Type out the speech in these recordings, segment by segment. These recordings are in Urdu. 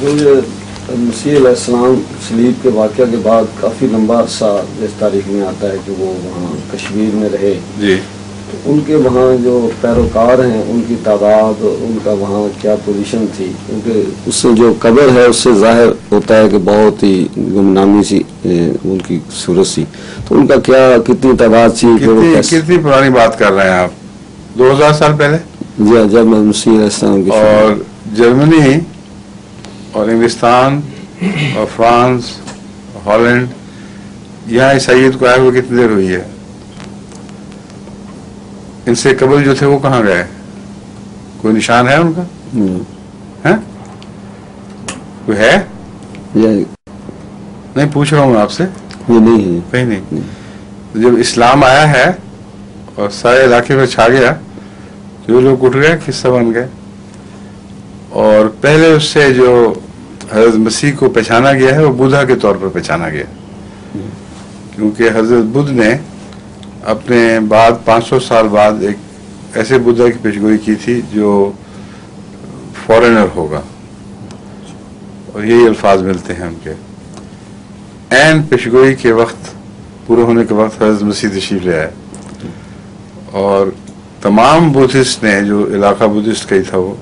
جو یہ مسیح علیہ السلام صلیب کے واقعہ کے بعد کافی لمبا عرصہ اس تاریخ میں آتا ہے کہ وہ وہاں کشمیر میں رہے جی، تو ان کے وہاں جو پیروکار ہیں ان کی تعداد، ان کا وہاں کیا پوزیشن تھی، کیونکہ اس سے جو قبر ہے اس سے ظاہر ہوتا ہے کہ بہت ہی گمنامی سی ان کی صورت سی، تو ان کا کیا کتنی تعداد تھی؟ کتنی پرانی بات کر رہے ہیں آپ؟ 2000 سال پہلے؟ جی ہاں، جب مسیح علیہ السلام کی اور جرمنی اور انگلستان اور فرانس، ہالینڈ، یہاں عیسائیت کو آئے ہوئے کتنی دیر ہوئی ہے؟ ان سے قبل جو تھے وہ کہاں گئے؟ کوئی نشان ہے ان کا؟ کوئی ہے؟ نہیں، پوچھ رہا ہوں میں آپ سے. یہ نہیں ہے، کہیں نہیں. جب اسلام آیا ہے اور سارے علاقے میں چھا گیا تو یہ لوگ اٹھ گئے، قصہ بن گئے. اور پہلے اس سے جو حضرت مسیح کو پہچانا گیا ہے وہ بدھا کے طور پر پہچانا گیا، کیونکہ حضرت بدھ نے اپنے بعد 500 سال بعد ایک ایسے بدھا کی پیشگوئی کی تھی جو فورنر ہوگا، اور یہی الفاظ ملتے ہیں ان کے. عین پیشگوئی کے وقت، پورے ہونے کے وقت حضرت مسیح تشریف لے آئے، اور تمام بدھسٹ نے، جو علاقہ بدھسٹ کا ہی تھا وہ،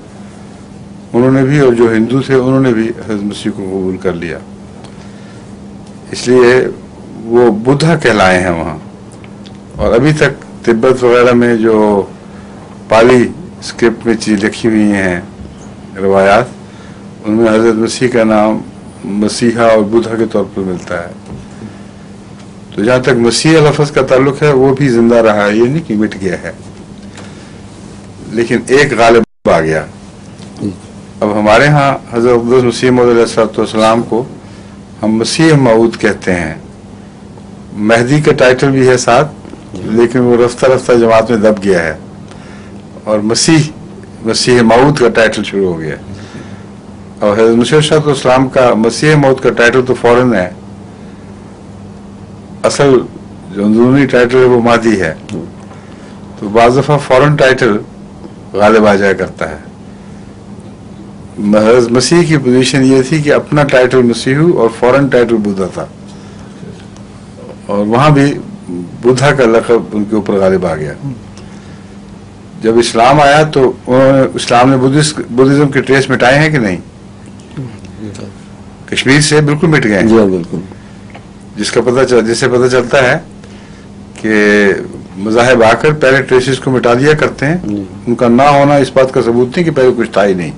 انہوں نے بھی، اور جو ہندو تھے انہوں نے بھی حضرت مسیح کو قبول کر لیا. اس لیے وہ بدھا کہلائے ہیں وہاں. اور ابھی تک تبت وغیرہ میں جو پالی اسکرپٹ میں چیز لکھی ہوئی ہیں، روایات، ان میں حضرت مسیح کا نام مسیحا اور بدھا کے طور پر ملتا ہے. تو جہاں تک مسیح لفظ کا تعلق ہے وہ بھی زندہ رہا ہے، یہ نہیں کہ مٹ گیا ہے، لیکن ایک غالب آ گیا. اب ہمارے ہاں حضرت مسیح موعود علیہ السلام کو ہم مسیح موعود کہتے ہیں. مہدی کا ٹائٹل بھی ہے ساتھ، لیکن وہ رفتہ رفتہ جماعت میں دب گیا ہے، اور مسیح موعود کا ٹائٹل شروع ہو گیا. اور حضرت مسیح علیہ السلام کا مسیح موعود کا ٹائٹل تو فورن ہے، اصل جو اندرونی ٹائٹل ہے وہ مہدی ہے. تو بعض دفعہ فورن ٹائٹل غالب آ جایا کرتا ہے. حضرت مسیح کی پوزیشن یہ تھی کہ اپنا ٹائٹل مسیح اور فورن ٹائٹل بدھا تھا، اور وہاں بھی بدھا کا لقب ان کے اوپر غالب آ گیا. جب اسلام آیا تو انہوں نے، اسلام نے بدھزم کے ٹریس مٹائے ہیں کہ نہیں؟ کشمیر سے بالکل مٹ گئے ہیں. بالکل. جس سے پتہ چلتا ہے کہ مذاہب آ کر پہلے ٹریسز کو مٹا دیا کرتے ہیں. ان کا نہ ہونا اس بات کا ثبوت نہیں کہ پہلے کچھ تھا ہی نہیں.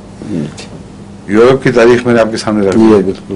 یورپ کی تاریخ میں نے آپ کے سامنے رکھ دی ہے. بالکل.